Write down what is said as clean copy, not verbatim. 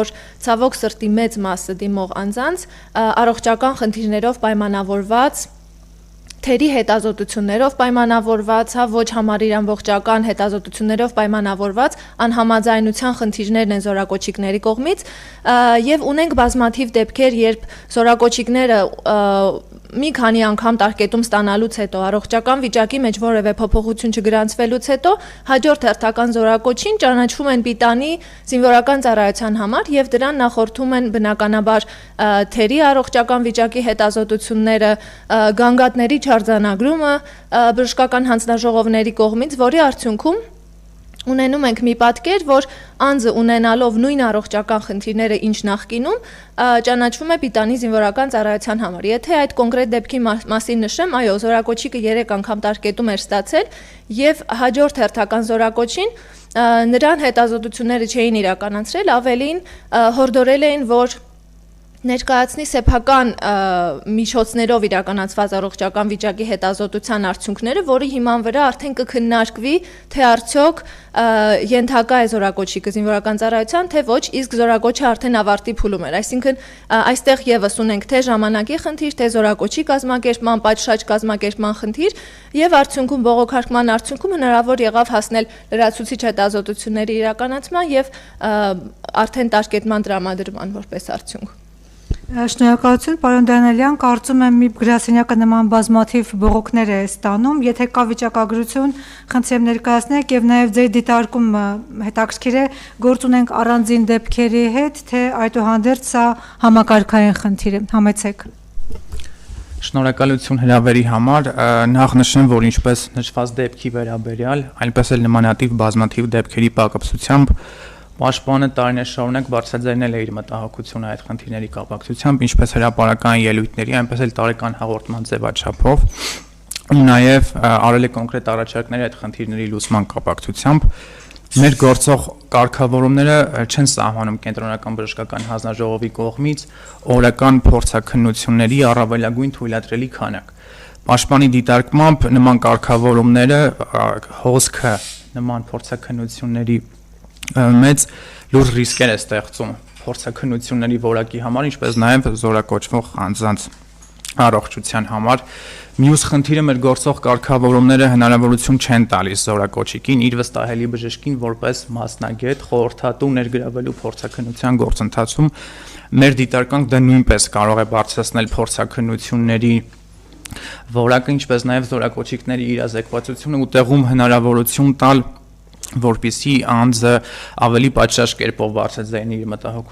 որ ցավոք սրտի մեծ մասը դիմող անձանց առողջական խնդիրներով պայմանավորված թերի հետազոտություններով պայմանավորված, ոչ համարիր ամբողջական հետազոտություններով պայմանավորված անհամաձայնության խնդիրներն են զորակոչիկների կողմից եւ ունենք բազմաթիվ դեպքեր, երբ զորակոչիկները մի քանի անգամ տարկետում ստանալուց հետո առողջական վիճակի մեջ որևէ փոփոխություն չգրանցվելուց հետո հաջորդ հերթական զորակոչին ճանաչվում են պիտանի զինվորական ծառայության համար եւ դրան նախորդում են բնականաբար թերի առողջական վիճակի հետազոտությունները, գանգատների չարձանագրումը բժշկական հանձնաժողովների կողմից, որի արդյունքում ունենում ենք մի պատկեր, որ անձը ունենալով նույն առողջական խնդիրները, ինչ նախկինում, ճանաչվում է պիտանի զինվորական ծառայության համար։ Եթե այդ կոնկրետ դեպքի մասին նշեմ, այո, զորակոչիկը 3 անգամ տարկետում էր ստացել եւ հաջորդ հերթական զորակոչին նրան հետազոտությունները չէին իրականացրել, ավելին հորդորել էին, որ ներկայացնի սեփական միջոցներով իրականացված առողջական վիճակի հետազոտության արդյունքները, որի հիման վրա արդեն կքննարկվի, թե արդյոք ենթակա է զորակոչիկը զինվորական ծառայության, թե ոչ, իսկ զորակոչը արդեն ավարտի փուլում էր։ Այսինքն այստեղ եւս ունենք թե ժամանակի խնդիր, թե զորակոչի կազմակերպման, պատշաճ կազմակերպման խնդիր եւ արդյունքում բողոքարկման արդյունքում հնարավոր եղավ հասնել լրացուցիչ հետազոտությունների իրականացման եւ արդեն տարկետման տրամադրման որպես արդյունք։ Շնորհակալություն, պարոն Դանիելյան, կարծում եմ մի գրասենյակը նման բազմաթիվ բողոքներ է ստանում, եթե կա վիճակագրություն, խնդրեմ ներկայացնեք եւ նաեւ ձեր դիտարկումը հետաքրքիր է, գործ ունենք առանձին դեպքերի հետ, թե այդուհանդերձ սա համակարգային խնդիր է, համեցեք։ Շնորհակալություն հրավերի համար, նախ նշեմ, որ ինչպես նշված դեպքի վերաբերյալ, այնպես էլ նմանատիպ բազմաթիվ դեպքերի պակասությամբ Պաշտպանը տարիներ շարունակ բարձրաձայնել է իր մտահոգությունը այդ խնդիրների կապակցությամբ, ինչպես հրապարական ելույթների, այնպես էլ տարեկան հաղորդման ձևաչափով, նաև արել է կոնկրետ առաջարկներ այդ խնդիրների լուծման կապակցությամբ։ Մեր գործող կարգավորումները չեն սահմանում կենտրոնական բժշկական հանձնաժողովի կողմից օրական փորձաքննությունների առավելագույն թույլատրելի քանակ։ Պաշտպանի դիտարկմամբ նման կարգավորումները հոսքը նման փորձաքննությունների մեծ լուրջ ռիսկեր է ստեղծում փորձաքննությունների որակի համար, ինչպես նաև զորակոչվող անձանց առողջության համար։ Մյուս խնդիրը մեր գործող կարգավորումները հնարավորություն չեն տալիս զորակոչիկին իր վստահելի բժշկին որպես մասնագետ խորհրդատու ներգրավելու փորձաքննության գործընթացում։ Մեր դիտարկանք դա նույնպես կարող է բարձրացնել փորձաքննությունների որակը, ինչպես նաև զորակոչիկների իրազեկվածությունը ու տեղում հնարավորություն տալ որպեսզի անձը ավելի պատշաճ կերպով բարձրաձայնի իր մտահոգությունը